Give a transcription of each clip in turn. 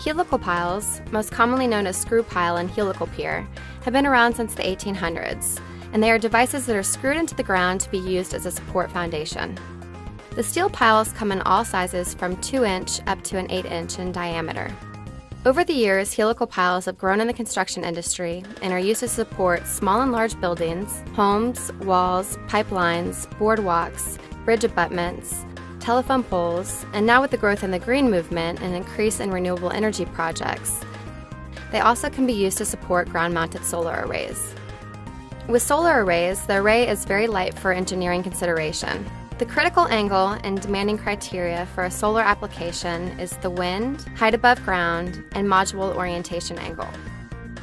Helical piles, most commonly known as screw pile and helical pier, have been around since the 1800s, and they are devices that are screwed into the ground to be used as a support foundation. The steel piles come in all sizes from 2-inch up to an 8-inch in diameter. Over the years, helical piles have grown in the construction industry and are used to support small and large buildings, homes, walls, pipelines, boardwalks, bridge abutments, telephone poles, and now with the growth in the green movement and increase in renewable energy projects, they also can be used to support ground-mounted solar arrays. With solar arrays, the array is very light for engineering consideration. The critical angle and demanding criteria for a solar application is the wind, height above ground, and module orientation angle.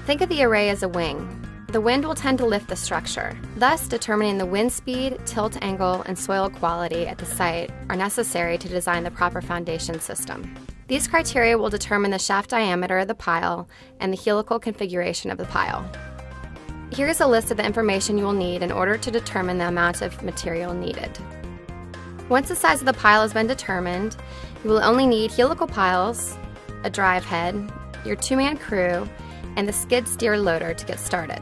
Think of the array as a wing. The wind will tend to lift the structure. Thus, determining the wind speed, tilt angle, and soil quality at the site are necessary to design the proper foundation system. These criteria will determine the shaft diameter of the pile and the helical configuration of the pile. Here is a list of the information you will need in order to determine the amount of material needed. Once the size of the pile has been determined, you will only need helical piles, a drive head, your 2-man crew, and the skid steer loader to get started.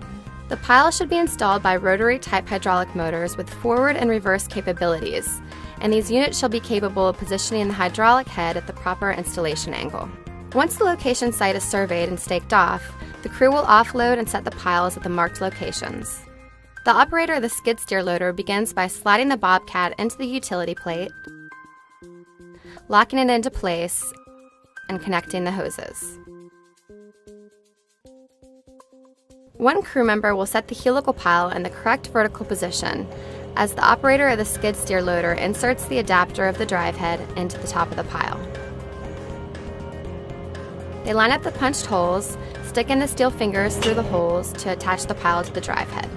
The pile should be installed by rotary-type hydraulic motors with forward and reverse capabilities, and these units shall be capable of positioning the hydraulic head at the proper installation angle. Once the location site is surveyed and staked off, the crew will offload and set the piles at the marked locations. The operator of the skid steer loader begins by sliding the bobcat into the utility plate, locking it into place, and connecting the hoses. One crew member will set the helical pile in the correct vertical position as the operator of the skid steer loader inserts the adapter of the drive head into the top of the pile. They line up the punched holes, stick in the steel fingers through the holes to attach the pile to the drive head.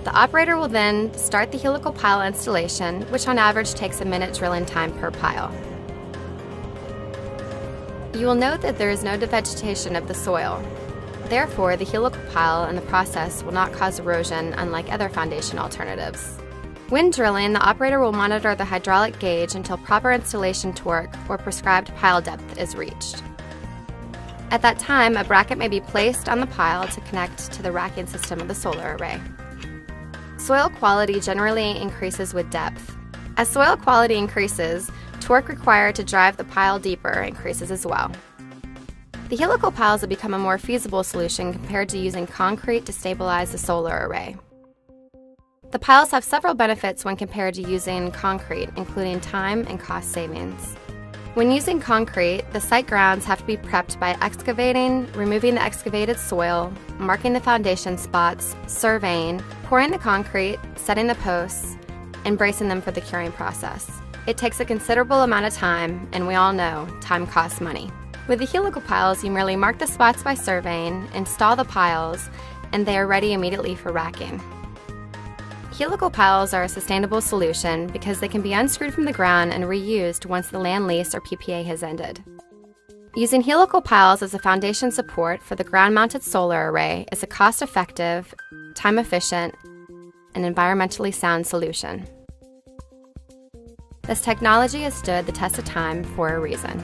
The operator will then start the helical pile installation, which on average takes a minute drilling time per pile. You will note that there is no devegetation of the soil. Therefore, the helical pile in the process will not cause erosion, unlike other foundation alternatives. When drilling, the operator will monitor the hydraulic gauge until proper installation torque or prescribed pile depth is reached. At that time, a bracket may be placed on the pile to connect to the racking system of the solar array. Soil quality generally increases with depth. As soil quality increases, torque required to drive the pile deeper increases as well. The helical piles have become a more feasible solution compared to using concrete to stabilize the solar array. The piles have several benefits when compared to using concrete, including time and cost savings. When using concrete, the site grounds have to be prepped by excavating, removing the excavated soil, marking the foundation spots, surveying, pouring the concrete, setting the posts, and bracing them for the curing process. It takes a considerable amount of time, and we all know time costs money. With the helical piles, you merely mark the spots by surveying, install the piles, and they are ready immediately for racking. Helical piles are a sustainable solution because they can be unscrewed from the ground and reused once the land lease or PPA has ended. Using helical piles as a foundation support for the ground-mounted solar array is a cost-effective, time-efficient, and environmentally sound solution. This technology has stood the test of time for a reason.